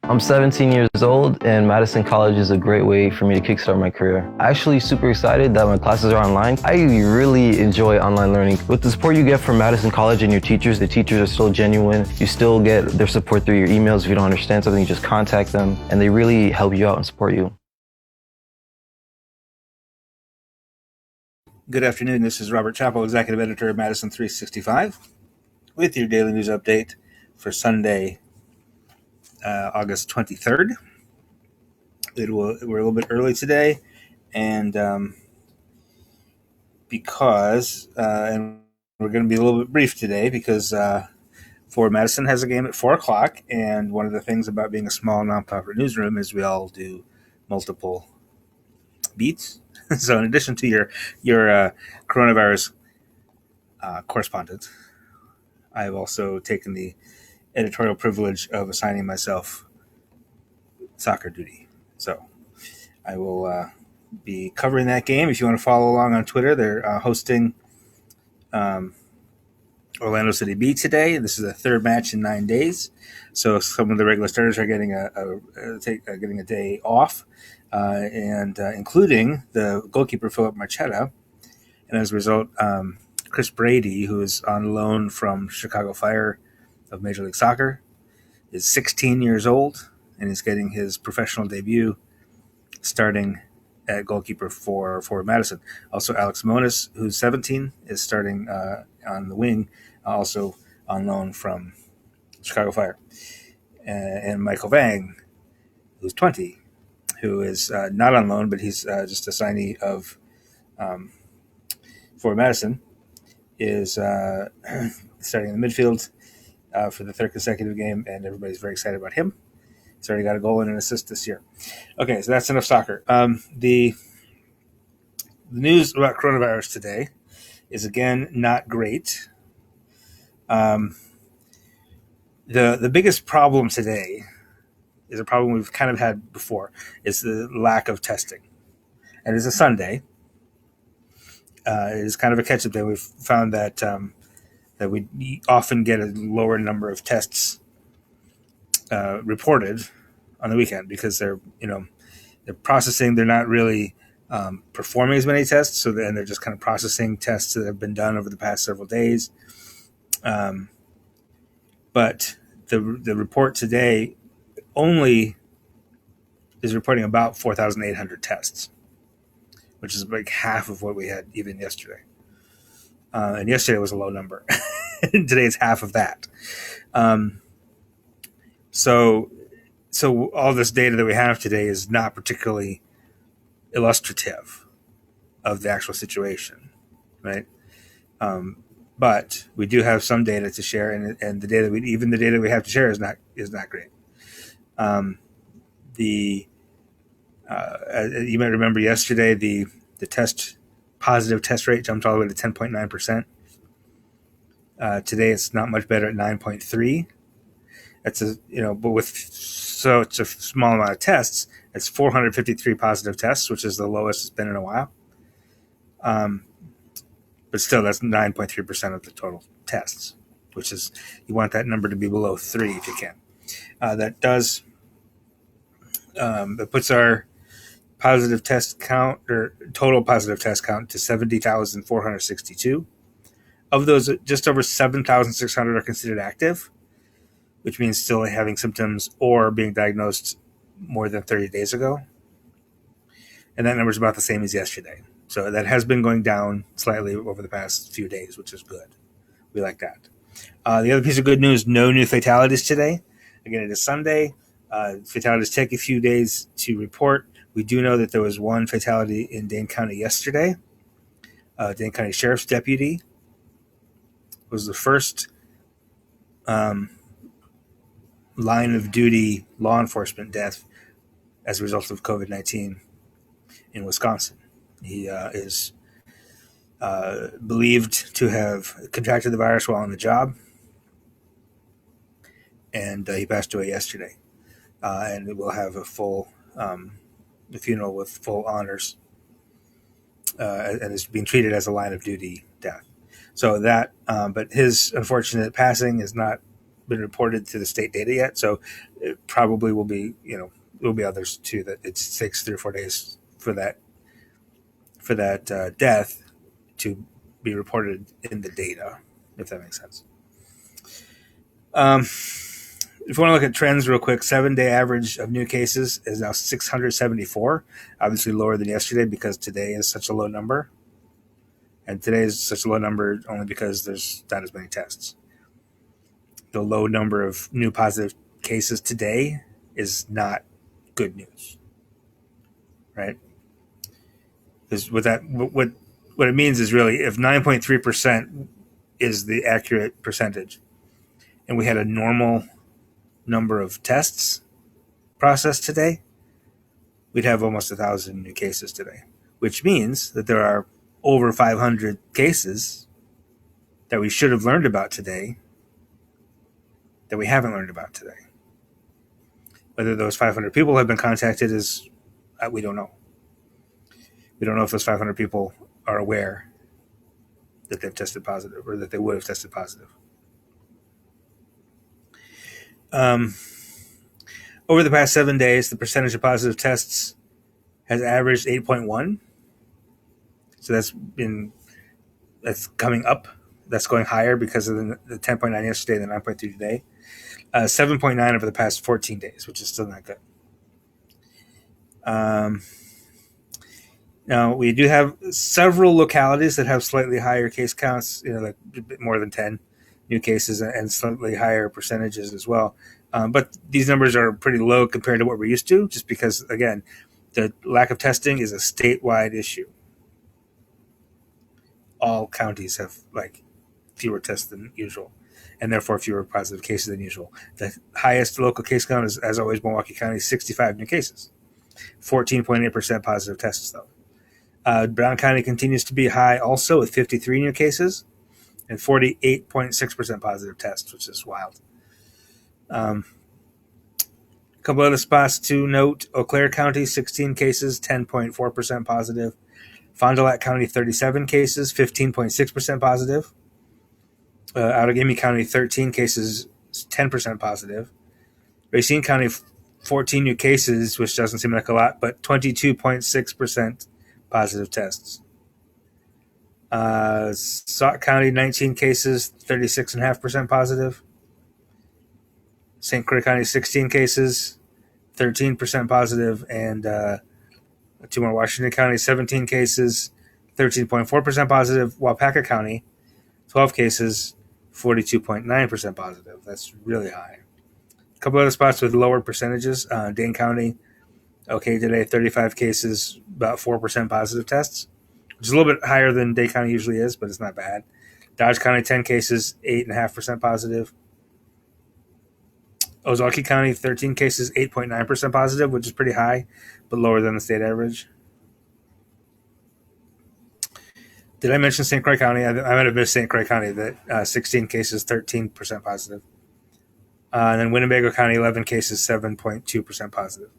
I'm 17 years old, and Madison College is a great way for me to kickstart my career. I'm actually super excited that my classes are online. I really enjoy online learning. With the support you get from Madison College and your teachers, the teachers are still genuine. You still get their support through your emails. If you don't understand something, you just contact them, and they really help you out and support you. Good afternoon. This is Robert Chappell, Executive Editor of Madison365, with your daily news update for Sunday, August 23rd. We're a little bit early today, and and we're going to be a little bit brief today because Forward Madison has a game at 4 o'clock, and one of the things about being a small nonprofit newsroom is we all do multiple beats. So in addition to your coronavirus correspondent, I have also taken the editorial privilege of assigning myself soccer duty. So I will be covering that game. If you want to follow along on Twitter, they're hosting Orlando City B today. This is the third match in 9 days. So some of the regular starters are getting a day off, and including the goalkeeper Philip Marchetta. And as a result, Chris Brady, who is on loan from Chicago Fire of Major League Soccer, is 16 years old and is getting his professional debut starting at goalkeeper for Madison. Also, Alex Monis, who's 17, is starting on the wing, also on loan from Chicago Fire. And Michael Vang, who's 20, who is not on loan, but he's just a signee of for Madison, is starting in the midfield for the third consecutive game, and everybody's very excited about him. He's already got a goal and an assist this year. Okay, so that's enough soccer. The news about coronavirus today is, again, not great. The biggest problem today is a problem we've kind of had before. It's the lack of testing. And it's a Sunday. It is kind of a catch-up day. We've found that that we often get a lower number of tests reported on the weekend because they're processing. They're not really performing as many tests, so then they're just kind of processing tests that have been done over the past several days. But the report today only is reporting about 4,800 tests, which is like half of what we had even yesterday. And yesterday was a low number. Today it's half of that. So all this data that we have today is not particularly illustrative of the actual situation, right? But we do have some data to share, and the data we have to share is not great. You might remember yesterday the positive test rate jumped all the way to 10.9%. Today it's not much better at 9.3. That's so it's a small amount of tests. It's 453 positive tests, which is the lowest it's been in a while. But still, that's 9.3% of the total tests, which is, you want that number to be below 3 if you can. That puts our positive test count, or total positive test count, to 70,462. Of those, just over 7,600 are considered active, which means still having symptoms or being diagnosed more than 30 days ago. And that number is about the same as yesterday. So that has been going down slightly over the past few days, which is good. We like that. The other piece of good news, no new fatalities today. Again, it is Sunday. Fatalities take a few days to report. We do know that there was one fatality in Dane County yesterday. Dane County Sheriff's Deputy was the first line of duty law enforcement death as a result of COVID-19 in Wisconsin. He is believed to have contracted the virus while on the job, and he passed away yesterday. And we'll have a full funeral with full honors, and is being treated as a line of duty death. So that, but his unfortunate passing is not been reported to the state data yet, so it probably will be, there will be others too, that it takes 3 or 4 days for that death to be reported in the data, if that makes sense. If you want to look at trends real quick, 7-day average of new cases is now 674, obviously lower than yesterday because today is such a low number. And today is such a low number only because there's not as many tests. The low number of new positive cases today is not good news, right? Because what it means is really, if 9.3% is the accurate percentage, and we had a normal number of tests processed today, we'd have almost 1,000 new cases today, which means that there are over 500 cases that we should have learned about today that we haven't learned about today. Whether those 500 people have been contacted is, we don't know. We don't know if those 500 people are aware that they've tested positive or that they would have tested positive. Over the past 7 days, the percentage of positive tests has averaged 8.1. So that's coming up. That's going higher because of the 10.9 yesterday and the 9.3 today. 7.9 over the past 14 days, which is still not good. Now, we do have several localities that have slightly higher case counts, like a bit more than 10 new cases and slightly higher percentages as well. But these numbers are pretty low compared to what we're used to, just because, again, the lack of testing is a statewide issue. All counties have fewer tests than usual, and therefore fewer positive cases than usual. The highest local case count is, as always, Milwaukee County, 65 new cases, 14.8% positive tests, though. Brown County continues to be high also with 53 new cases and 48.6% positive tests, which is wild. A couple other spots to note: Eau Claire County, 16 cases, 10.4% positive. Fond du Lac County, 37 cases, 15.6% positive. Outagamie County, 13 cases, 10% positive. Racine County, 14 new cases, which doesn't seem like a lot, but 22.6% positive tests. Sauk County, 19 cases, 36.5% positive. St. Croix County, 16 cases, 13% positive, and two more. Washington County, 17 cases, 13.4% positive. Waupaca County, 12 cases, 42.9% positive. That's really high. A couple other spots with lower percentages. Dane County, okay today, 35 cases, about 4% positive tests, which is a little bit higher than Dane County usually is, but it's not bad. Dodge County, 10 cases, 8.5% positive. Ozaukee County, 13 cases, 8.9% positive, which is pretty high, but lower than the state average. Did I mention St. Croix County? I might have missed St. Croix County, that 16 cases, 13% positive. And then Winnebago County, 11 cases, 7.2% positive.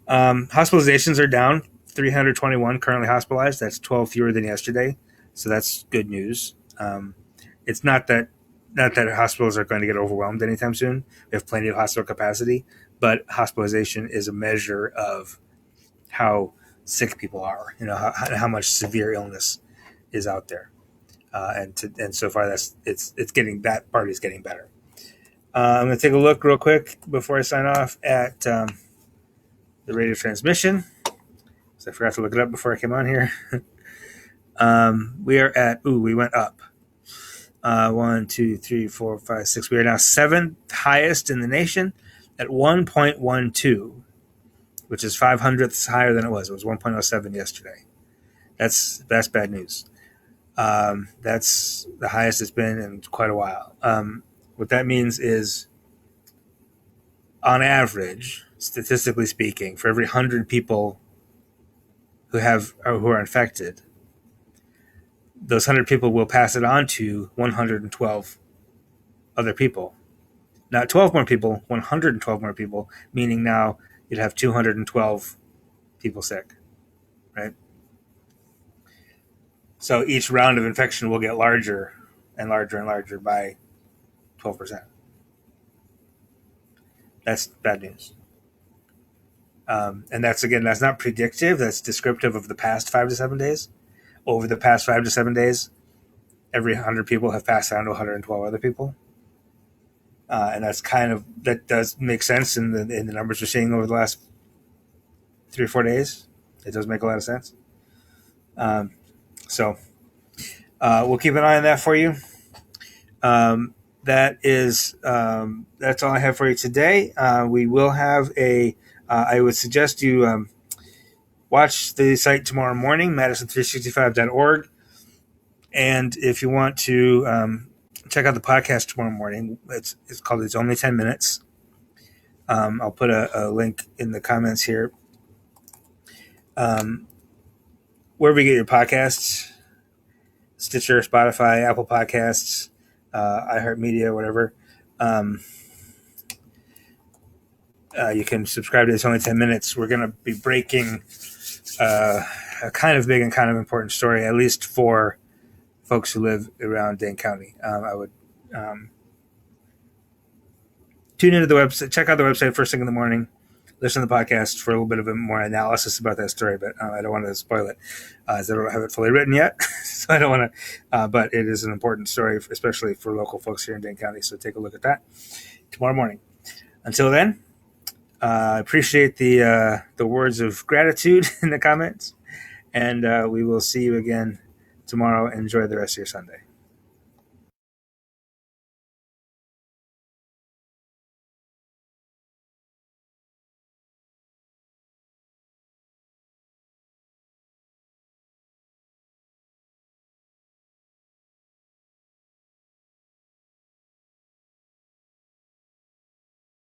Hospitalizations are down, 321 currently hospitalized. That's 12 fewer than yesterday, so that's good news. It's not that hospitals are going to get overwhelmed anytime soon. We have plenty of hospital capacity, but hospitalization is a measure of how sick people are, how much severe illness is out there. And so far it's getting, that part is getting better. I'm going to take a look real quick before I sign off at the rate of transmission. So I forgot to look it up before I came on here. We are at, we went up. 1, 2, 3, 4, 5, 6. We are now 7th highest in the nation at 1.12, which is 500ths higher than it was. It was 1.07 yesterday. That's bad news. That's the highest it's been in quite a while. What that means is, on average, statistically speaking, for every 100 people who are infected, those 100 people will pass it on to 112 other people. Not 12 more people, 112 more people, meaning now you'd have 212 people sick, right? So each round of infection will get larger and larger and larger by 12%. that's bad news. And that's not predictive. That's descriptive of the past 5 to 7 days. Over the past 5 to 7 days, every 100 people have passed down to 112 other people. And that does make sense in the numbers we're seeing over the last 3 or 4 days. It does make a lot of sense. So we'll keep an eye on that for you. That's all I have for you today. We will have I would suggest you watch the site tomorrow morning, Madison365.org. And if you want to check out the podcast tomorrow morning, it's called It's Only 10 Minutes. I'll put a link in the comments here. Wherever you get your podcasts, Stitcher, Spotify, Apple Podcasts, iHeartMedia, whatever. You can subscribe to It's Only 10 Minutes. We're going to be breaking a kind of big and kind of important story, at least for folks who live around Dane County. I would tune into the website, check out the website first thing in the morning, listen to the podcast for a little bit of a more analysis about that story, but I don't want to spoil it as I don't have it fully written yet. So I don't want to, but it is an important story, especially for local folks here in Dane County. So take a look at that tomorrow morning. Until then, I appreciate the words of gratitude in the comments, and we will see you again tomorrow. Enjoy the rest of your Sunday.